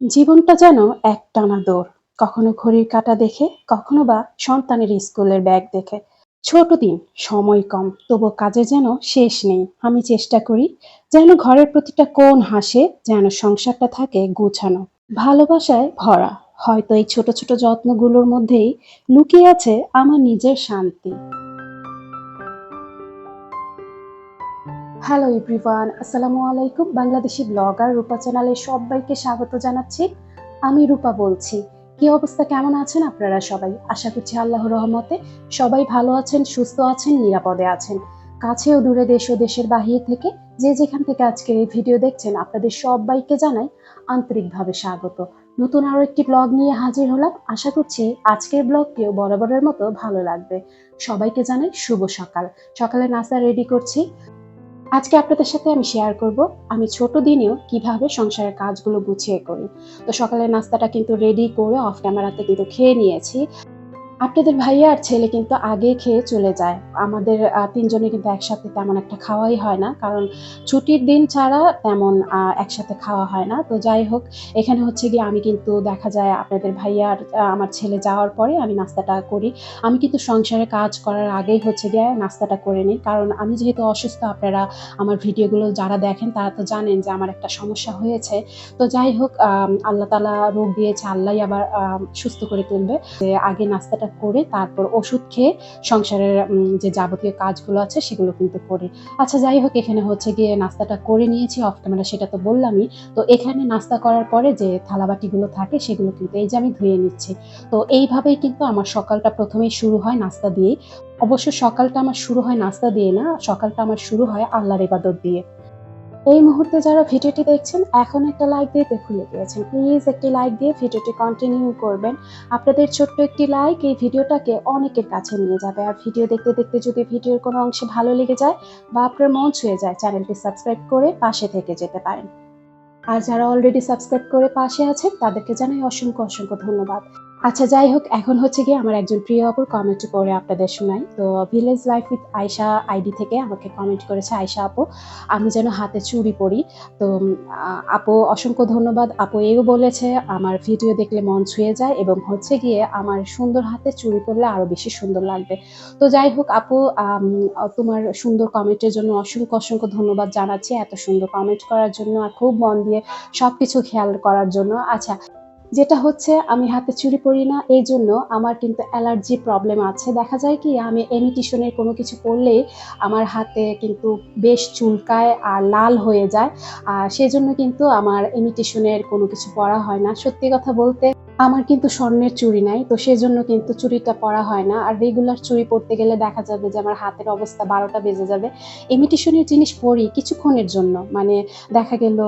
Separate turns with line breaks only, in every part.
জীবনটা যেন একটানা দৌড়। কখনো ঘড়ির কাঁটা দেখে, কখনো বা সন্তানের স্কুলের ব্যাগ দেখে। ছোট দিন, সময় কম, তবু কাজে যেন শেষ নেই। আমি চেষ্টা করি যেন ঘরের প্রতিটা কোণ হাসে, যেন সংসারটা থাকে গুছানো, ভালোবাসায় ভরা। হয়তো এই ছোট ছোট যত্নগুলোর মধ্যেই লুকিয়ে আছে আমার নিজের শান্তি। হ্যালো এভরিওয়ান, আসসালামু আলাইকুম। বাংলাদেশি ব্লগার রূপা চ্যানেলে সবাইকে স্বাগত জানাচ্ছি। আমি রূপা বলছি। কি অবস্থা, কেমন আছেন আপনারা সবাই? আশা করছি আল্লাহর রহমতে সবাই ভালো আছেন, সুস্থ আছেন, নিরাপদে আছেন। কাছে ও দূরে, দেশ ও দেশের বাহিরে থেকে যে যেখান থেকে আজকের এই ভিডিও দেখছেন, আপনাদের সবাইকে জানাই আন্তরিকভাবে স্বাগত। নতুন আরো একটি ব্লগ নিয়ে হাজির হলাম। আশা করছি আজকের ব্লগটিও বরাবরের মতো ভালো লাগবে। সবাইকে জানাই শুভ সকাল। সকালে নাস্তা রেডি করছি। আজকে আপনাদের সাথে আমি শেয়ার করব আমি ছোট দিনেও কিভাবে সংসারের কাজগুলো গুছিয়ে করি। তো সকালের নাস্তাটা কিন্তু রেডি করে অফ ক্যামেরাতে কিন্তু খেয়ে নিয়েছি। আপনাদের ভাইয়া আর ছেলে কিন্তু আগে খেয়ে চলে যায়। আমাদের ৩ জনের কিন্তু একসাথে তেমন একটা খাওয়াই হয় না। কারণ ছুটির দিন ছাড়া তেমন একসাথে খাওয়া হয় না। তো যাই হোক, এখানে হচ্ছে গিয়ে আমি কিন্তু দেখা যায় আপনাদের ভাইয়া আর আমার ছেলে যাওয়ার পরে আমি নাস্তাটা করি। আমি কিন্তু সংসারে কাজ করার আগেই হচ্ছে গিয়ে নাস্তাটা করে নিই। কারণ আমি যেহেতু অসুস্থ, আপনারা আমার ভিডিওগুলো যারা দেখেন তারা তো জানেন যে আমার একটা সমস্যা হয়েছে। তো যাই হোক, আল্লাহ তাআলা রোগ দিয়েছে, আল্লাহই আবার সুস্থ করে তুলবে। যে আগে নাস্তাটা করে তারপর ওষুধ খেয়ে সংসারের যে যাবতীয় কাজগুলো আছে সেগুলো কিন্তু করি। আচ্ছা যাই হোক, এখানে হচ্ছে গিয়ে নাস্তাটা করে নিয়েছি অফ ক্যামেরা, সেটা তো বললামই। তো এখানে নাস্তা করার পরে যে থালাবাটিগুলো থাকে সেগুলো কিন্তু এই যে আমি ধুয়ে নিচ্ছি। তো এইভাবেই কিন্তু আমার সকালটা ১ম এই শুরু হয় নাস্তা দিয়েই। অবশ্য সকালটা আমার শুরু হয় নাস্তা দিয়ে না, সকালটা আমার শুরু হয় আল্লাহর ইবাদত দিয়ে। এই মুহূর্তে যারা ভিডিওটি দেখছেন, এখন একটা লাইক দিতে ভুলে গিয়েছেন। প্লিজ একটি লাইক দিয়ে ভিডিওটি কন্টিনিউ করবেন। আপনাদের ছোট্ট একটি লাইক এই ভিডিওটাকে অনেকের কাছে নিয়ে যাবে। আর ভিডিও দেখতে দেখতে যদি ভিডিওর কোনো অংশে ভালো লেগে যায় বা আপনার মন ছুঁয়ে যায়, চ্যানেলটি সাবস্ক্রাইব করে পাশে থেকে যেতে পারেন। আর যারা অলরেডি সাবস্ক্রাইব করে পাশে আছেন তাদেরকে জানাই অসংখ্য অসংখ্য ধন্যবাদ। আচ্ছা যাই হোক, এখন হচ্ছে গিয়ে আমার একজন প্রিয় আপুর কমেন্ট পড়ে আপনাদের শোনাই। তো village life with Ayesha ID থেকে আমাকে কমেন্ট করেছে আয়শা আপু, আমি যেন হাতে চুড়ি পরি। তো আপু অসংখ্য ধন্যবাদ। আপু এও বলেছে আমার ভিডিও দেখলে মন ছুঁয়ে যায় এবং হচ্ছে গিয়ে আমার সুন্দর হাতে চুড়ি পরলে আরো বেশি সুন্দর লাগবে। তো যাই হোক আপু, তোমার সুন্দর কমেন্টের জন্য অসংখ্য অসংখ্য ধন্যবাদ জানাচ্ছি। এত সুন্দর কমেন্ট করার জন্য আর খুব মন দিয়ে সবকিছু খেয়াল করার জন্য। আচ্ছা, যেটা হচ্ছে আমি হাতে চুড়ি পরি না এইজন্য আমার কিন্তু অ্যালার্জি প্রবলেম আছে। দেখা যায় কি আমি ইমিটেশনের কোনো কিছু পরলেই আমার হাতে কিন্তু বেশ চুলকায় আর লাল হয়ে যায়। আর সেজন্য কিন্তু আমার ইমিটেশনের কোনো কিছু পরা হয় না। সত্যি কথা বলতে আমার কিন্তু স্বর্ণের চুড়ি নাই। তো সেজন্য কিন্তু চুড়িটা পরা হয় না। আর রেগুলার চুড়ি পরতে গেলে দেখা যাবে যে আমার হাতের অবস্থা ১২টা বেজে যাবে। ইমিটেশনের জিনিস পরি কিছুক্ষণের জন্য। মানে দেখা গেল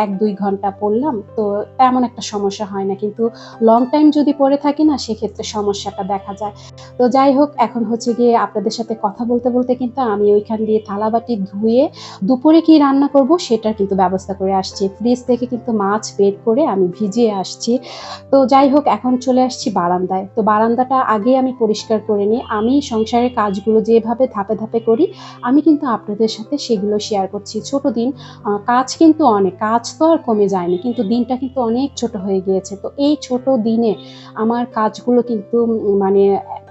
১-২ ঘন্টা পরলাম, তো তেমন একটা সমস্যা হয় না। কিন্তু লং টাইম যদি পরে থাকি না, সেক্ষেত্রে সমস্যাটা দেখা যায়। তো যাই হোক, এখন হচ্ছে গিয়ে আপনাদের সাথে কথা বলতে বলতে কিন্তু আমি ওইখান দিয়ে থালাবাটি ধুয়ে দুপুরে কি রান্না করব সেটার কিন্তু ব্যবস্থা করে আসছি। ফ্রিজ থেকে কিন্তু মাছ বের করে আমি ভিজিয়ে আসছি। তো যাই হোক, এখন চলে আসছি বারান্দায়। তো বারান্দাটা আগে আমি পরিষ্কার করে নিই। আমি সংসারের কাজগুলো যেভাবে ধাপে ধাপে করি, আমি কিন্তু আপনাদের সাথে সেগুলো শেয়ার করছি। ছোট দিন, কাজ কিন্তু অনেক, কাজ তো আর কমে যায়নি। কিন্তু দিনটা কিন্তু অনেক ছোট হয়ে গিয়েছে। তো এই ছোট দিনে আমার কাজগুলো কিন্তু মানে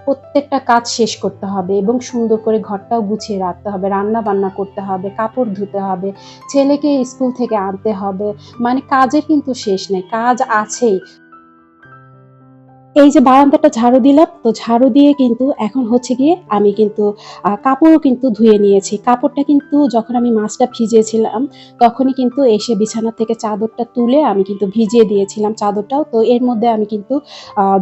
প্রত্যেকটা কাজ শেষ করতে হবে এবং সুন্দর করে ঘরটাও গুছিয়ে রাখতে হবে। রান্না-বান্না করতে হবে, কাপড় ধুতে হবে, ছেলেকে স্কুল থেকে আনতে হবে। মানে কাজের কিন্তু শেষ নেই। কাজ আছেই। এই যে বারান্দাটা ঝাড়ু দিলাম, তো ঝাড়ু দিয়ে কিন্তু এখন হচ্ছে গিয়ে আমি কিন্তু কাপড়ও কিন্তু ধুয়ে নিয়েছি। কাপড়টা কিন্তু যখন আমি মাছটা ভিজিয়েছিলাম, তখনই কিন্তু এসে বিছানা থেকে চাদরটা তুলে আমি কিন্তু ভিজিয়ে দিয়েছিলাম চাদরটাও। তো এর মধ্যে আমি কিন্তু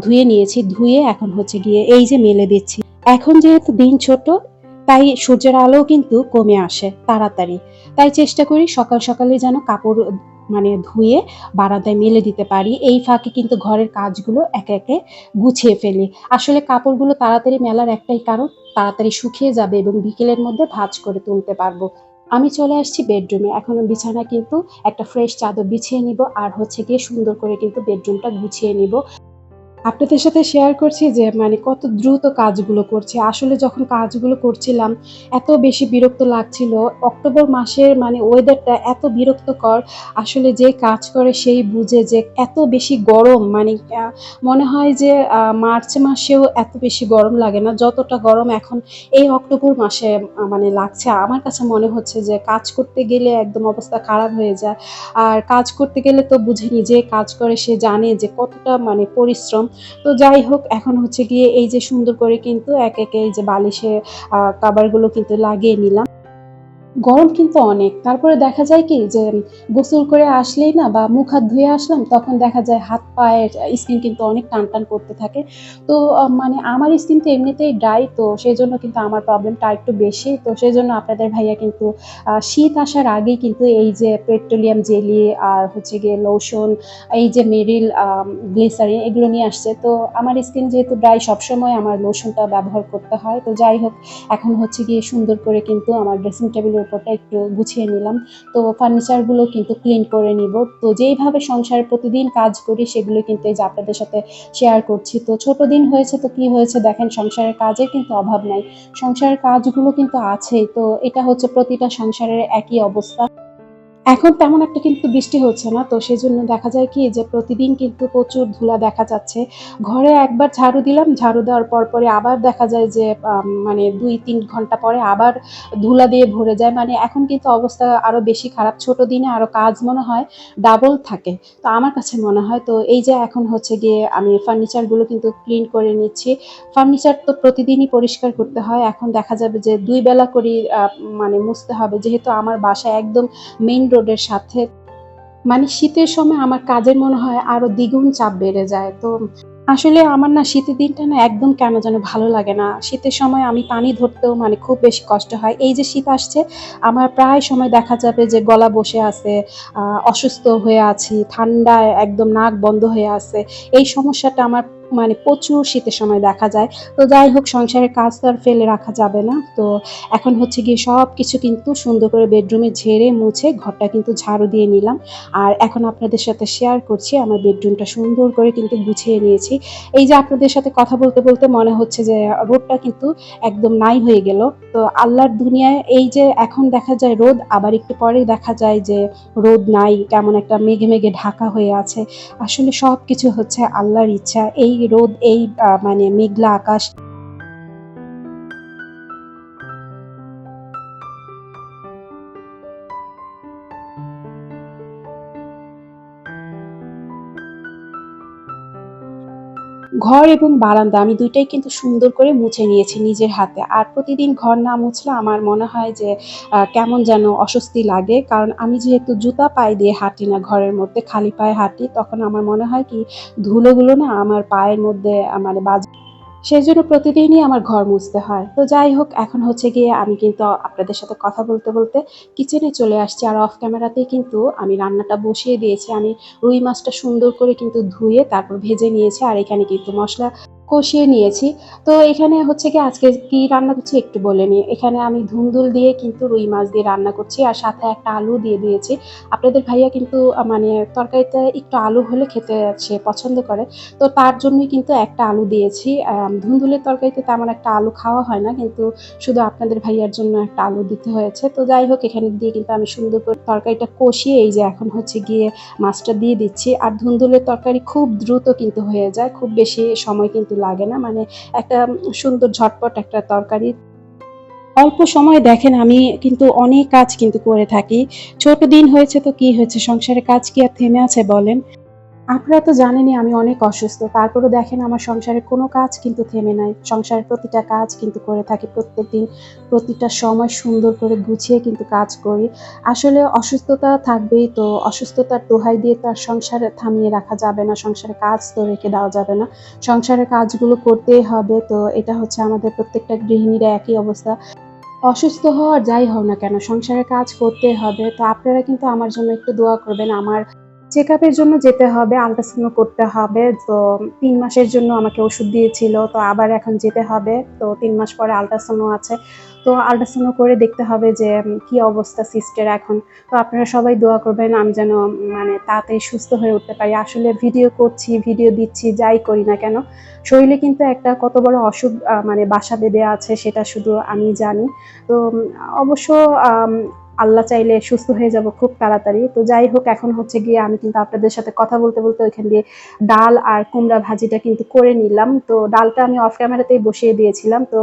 ধুয়ে নিয়েছি। ধুয়ে এখন হচ্ছে গিয়ে এই যে মেলে দিচ্ছি। এখন যেহেতু দিন ছোট, তাই সূর্যের আলোও কিন্তু কমে আসে তাড়াতাড়ি। তাই চেষ্টা করি সকাল সকালে যেন কাপড় মানে ধুয়ে বারান্দায় মেলে দিতে পারি। এই ফাঁকে কিন্তু ঘরের কাজগুলো একে একে গুছিয়ে ফেলি। আসলে কাপড়গুলো তাড়াতাড়ি মেলার একটাই কারণ, তাড়াতাড়ি শুকিয়ে যাবে এবং বিকেলের মধ্যে ভাঁজ করে তুলতে পারবো। আমি চলে আসছি বেডরুমে। এখন বিছানায় কিন্তু একটা ফ্রেশ চাদর বিছিয়ে নিব আর হচ্ছে গিয়ে সুন্দর করে কিন্তু বেডরুমটা গুছিয়ে নিব। আপনাদের সাথে শেয়ার করছি যে মানে কত দ্রুত কাজগুলো করছি। আসলে যখন কাজগুলো করছিলাম এত বেশি বিরক্ত লাগছিল। অক্টোবর মাসের মানে ওয়েদারটা এত বিরক্তকর। আসলে যে কাজ করে সেই বুঝে যে এত বেশি গরম মানে আ মনে হয় যে মার্চ মাসেও এত বেশি গরম লাগে না। যতটা গরম এখন এই অক্টোবর মাসে মানে লাগছে। আমার কাছে মনে হচ্ছে যে কাজ করতে গেলে একদম অবস্থা খারাপ হয়ে যায়। আর কাজ করতে গেলে তো বুঝেনি যে কাজ করে সে জানে যে কতটা মানে পরিশ্রম। তো যাই হোক এখন হচ্ছে গিয়ে এই যে সুন্দর করে কিন্তু একে এই যে বালিশের কভারগুলো কিন্তু লাগিয়ে নিলাম। গরম কিন্তু অনেক। তারপরে দেখা যায় কি যে গোসল করে আসলেই না বা মুখ হাত ধুয়ে আসলাম তখন দেখা যায় হাত পায়ের স্কিন কিন্তু অনেক টান করতে থাকে। তো মানে আমার স্কিন তো এমনিতেই ড্রাই তো সেজন্য কিন্তু আমার প্রবলেমটা আরেকটু বেশি। তো সেজন্য আপনাদের ভাইয়া কিন্তু শীত আসার আগেই কিন্তু এই যে পেট্রোলিয়াম জেলি আর হচ্ছে গিয়ে লোশন, এই যে মেরিল গ্লিসারিন এগুলো নিয়ে আসছে। তো আমার স্কিন যেহেতু ড্রাই সবসময় আমার লোশনটা ব্যবহার করতে হয়। তো যাই হোক এখন হচ্ছে গিয়ে সুন্দর করে কিন্তু আমার ড্রেসিং টেবিলের উপরটা একটু গুছিয়ে নিলাম। তো ফার্নিচারগুলো কিন্তু ক্লিন করে নিব। তো যেইভাবে সংসারে প্রতিদিন কাজ করি সেগুলো কিন্তু এই যে আপনাদের সাথে শেয়ার করছি। তো ছোট দিন হয়েছে তো কি হয়েছে দেখেন সংসারের কাজের কিন্তু অভাব নাই। সংসারের কাজগুলো কিন্তু আছেই। তো এটা হচ্ছে প্রতিটা সংসারের একই অবস্থা। এখন তেমন একটা কিন্তু বৃষ্টি হচ্ছে না। তো সেজন্য দেখা যায় কি যে প্রতিদিন কিন্তু প্রচুর ধুলা দেখা যাচ্ছে। ঘরে একবার ঝাড়ু দিলাম, ঝাড়ু দেওয়ার পরপরই আবার দেখা যায় যে মানে ২-৩ ঘন্টা পরে আবার ধুলা দিয়ে ভরে যায়। মানে এখন কিন্তু অবস্থা আরো বেশি খারাপ। ছোট দিনে আরো কাজ মনে হয় ডাবল থাকে। তো আমার কাছে মনে হয় তো এই যে এখন হচ্ছে গিয়ে আমি ফার্নিচার গুলো কিন্তু ক্লিন করে নিচ্ছি। ফার্নিচার তো প্রতিদিনই পরিষ্কার করতে হয়। এখন দেখা যাবে যে ২ বেলা করেই মানে মুছতে হবে। যেহেতু আমার বাসায় একদম মেইন রোডের সাথে। মানে শীতের সময় আমার কাজের মনে হয় আরো দ্বিগুণ চাপ বেড়ে যায়। তো আসলে আমার না শীতের দিনটা না একদম কেন যেন ভালো লাগে না। শীতের সময় আমি পানি ধরতেও মানে খুব বেশি কষ্ট হয়। এই যে শীত আসছে আমার প্রায় সময় দেখা যাবে যে গলা বসে আছে, অসুস্থ হয়ে আছি, ঠান্ডায় একদম নাক বন্ধ হয়ে আছে। এই সমস্যাটা আমার মানে প্রচুর শীতের সময় দেখা যায়। তো যাই হোক সংসারের কাজ তো আর ফেলে রাখা যাবে না। তো এখন হচ্ছে গিয়ে সবকিছু কিন্তু সুন্দর করে বেডরুমে ঝেড়ে মুছে ঘরটা কিন্তু ঝাড়ু দিয়ে নিলাম। আর এখন আপনাদের সাথে শেয়ার করছি আমার বেডরুমটা সুন্দর করে কিন্তু গুছিয়ে নিয়েছি। এই যে আপনাদের সাথে কথা বলতে মনে হচ্ছে যে রোদটা কিন্তু একদম নাই হয়ে গেল। তো আল্লাহর দুনিয়ায় এই যে এখন দেখা যায় রোদ আবার একটু পরেই দেখা যায় যে রোদ নাই, কেমন একটা মেঘে ঢাকা হয়ে আছে। আসলে সবকিছু হচ্ছে আল্লাহর ইচ্ছা। এই রোদ এই মানে মেঘলা আকাশ ঘর এবং বারান্দা আমি ২ টাই কিন্তু সুন্দর করে মুছে নিয়েছি নিজের হাতে। আর প্রতিদিন ঘর না মুছলে আমার মনে হয় যে কেমন যেন অস্বস্তি লাগে। কারণ আমি যেহেতু জুতা পায়ে দিয়ে হাঁটি না ঘরের মধ্যে, খালি পায়ে হাঁটি, তখন আমার মনে হয় কি ধুলোগুলো না আমার পায়ের মধ্যে মানে সেজন্য প্রতিদিনই আমার ঘর মুছতে হয়। তো যাই হোক এখন হচ্ছে গিয়ে আমি কিন্তু আপনাদের সাথে কথা বলতে কিচেনে চলে আসছি। আর অফ ক্যামেরাতেই কিন্তু আমি রান্নাটা বসিয়ে দিয়েছি। আমি রুই মাছটা সুন্দর করে কিন্তু ধুয়ে তারপর ভেজে নিয়েছি। আর এখানে কিন্তু মসলা কষিয়ে নিয়েছি। তো এখানে হচ্ছে গিয়ে আজকে কি রান্না করছি একটু বলে নিই। এখানে আমি ধুন্দুল দিয়ে কিন্তু রুই মাছ দিয়ে রান্না করছি। আর সাথে একটা আলু দিয়ে দিয়েছি। আপনাদের ভাইয়া কিন্তু মানে তরকারিতে একটু আলু হলে খেতে সে পছন্দ করে। তো তার জন্যই কিন্তু একটা আলু দিয়েছি। ধুন্দুলের তরকারিতে তেমন একটা আলু খাওয়া হয় না। কিন্তু শুধু আপনাদের ভাইয়ার জন্য একটা আলু দিতে হয়েছে। তো যাই হোক এখানে দিয়ে কিন্তু আমি সুন্দর করে তরকারিটা কষিয়ে এই যে এখন হচ্ছে গিয়ে মাছটা দিয়ে দিচ্ছি। আর ধুন্দুলের তরকারি খুব দ্রুত কিন্তু হয়ে যায়। খুব বেশি সময় কিন্তু লাগে না। মানে একটা সুন্দর ঝটপট একটা তরকারি। অল্প সময়ে দেখেন আমি কিন্তু অনেক কাজ কিন্তু করে থাকি। ছোট দিন হয়েছে তো কি হয়েছে সংসারের কাজ কি আর থেমে আছে বলেন? আপনারা তো জানেনই আমি অনেক অসুস্থ। তারপরেও দেখেন আমার সংসারের কোনো কাজ কিন্তু থেমে নাই। সংসারের প্রতিটা কাজ কিন্তু করে থাকি প্রত্যেকদিন। প্রতিটা সময় সুন্দর করে গুছিয়ে কিন্তু কাজ করি। আসলে অসুস্থতা থাকবেই তো অসুস্থতার দোহাই দিয়ে তো আর সংসারে থামিয়ে রাখা যাবে না। সংসারের কাজ তো রেখে দেওয়া যাবে না। সংসারের কাজগুলো করতেই হবে। তো এটা হচ্ছে আমাদের প্রত্যেকটা গৃহিণীর একই অবস্থা। অসুস্থ হও আর যাই হও না কেন সংসারের কাজ করতেই হবে। তো আপনারা কিন্তু আমার জন্য একটু দোয়া করবেন। আমার চেক আপের জন্য যেতে হবে, আল্ট্রাসাউন্ড করতে হবে। তো 3 মাসের জন্য আমাকে ওষুধ দিয়েছিল, তো আবার এখন যেতে হবে। তো 3 মাস পরে আল্ট্রাসাউন্ড আছে, তো আল্ট্রাসাউন্ড করে দেখতে হবে যে কি অবস্থা সিস্টের এখন। তো আপনারা সবাই দোয়া করবেন আমি যেন মানে তাড়াতাড়ি সুস্থ হয়ে উঠতে পারি। আসলে ভিডিও করছি, ভিডিও দিচ্ছি, যাই করি না কেন শরীরে কিন্তু একটা কত বড় অসুখ মানে বাসা বেঁধে আছে সেটা শুধু আমি জানি। তো অবশ্য আম আল্লাহ চাইলে সুস্থ হয়ে যাব খুব তাড়াতাড়ি। তো যাই হোক, এখন হচ্ছে গিয়ে আমি কিন্তু আপনাদের সাথে কথা বলতে বলতে ওইখান দিয়ে ডাল আর কুমড়া ভাজিটা কিন্তু করে নিলাম। তো ডালটা আমি অফ ক্যামেরাতেই বসিয়ে দিয়েছিলাম। তো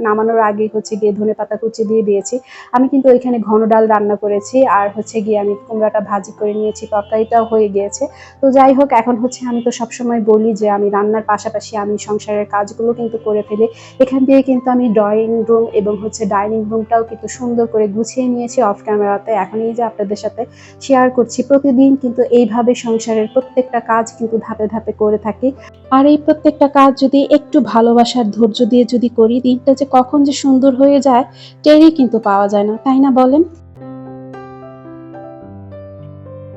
নামানোর আগেই হচ্ছে গিয়ে ধনেপাতা কুচি দিয়ে দিয়েছি। আমি কিন্তু ওইখানে ঘন ডাল রান্না করেছি, আর হচ্ছে গিয়ে আমি কুমড়াটা ভাজি করে নিয়েছি, তরকারিটাও হয়ে গিয়েছে। তো যাই হোক, এখন হচ্ছে আমি তো সবসময় বলি যে আমি রান্নার পাশাপাশি আমি সংসারের কাজগুলো কিন্তু করে ফেলি। এখান দিয়ে কিন্তু আমি ড্রয়িং রুম এবং হচ্ছে ডাইনিং রুমটাও কিন্তু সুন্দর করে গুছিয়ে নিয়েছি অফ ক্যামেরাতে। এখন এই যে আপনাদের সাথে শেয়ার করছি, প্রতিদিন কিন্তু এইভাবে সংসারের প্রত্যেকটা কাজ কিন্তু ধাপে ধাপে করে থাকি। আর এই প্রত্যেকটা কাজ যদি একটু ভালোবাসার ধৈর্য দিয়ে যদি করি, দিনটা যে কখন যে সুন্দর হয়ে যায় টেরই কিন্তু পাওয়া যায় না, তাই না বলেন?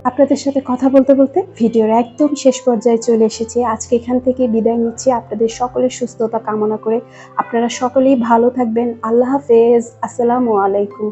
আপনাদের সাথে কথা বলতে বলতে ভিডিওর একদম শেষ পর্যায়ে চলে এসেছি। আজকে এখান থেকে বিদায় নিচ্ছি আপনাদের সকলের সুস্থতা কামনা করে। আপনারা সকলেই ভালো থাকবেন। আল্লাহ হাফেজ। আসসালামু আলাইকুম।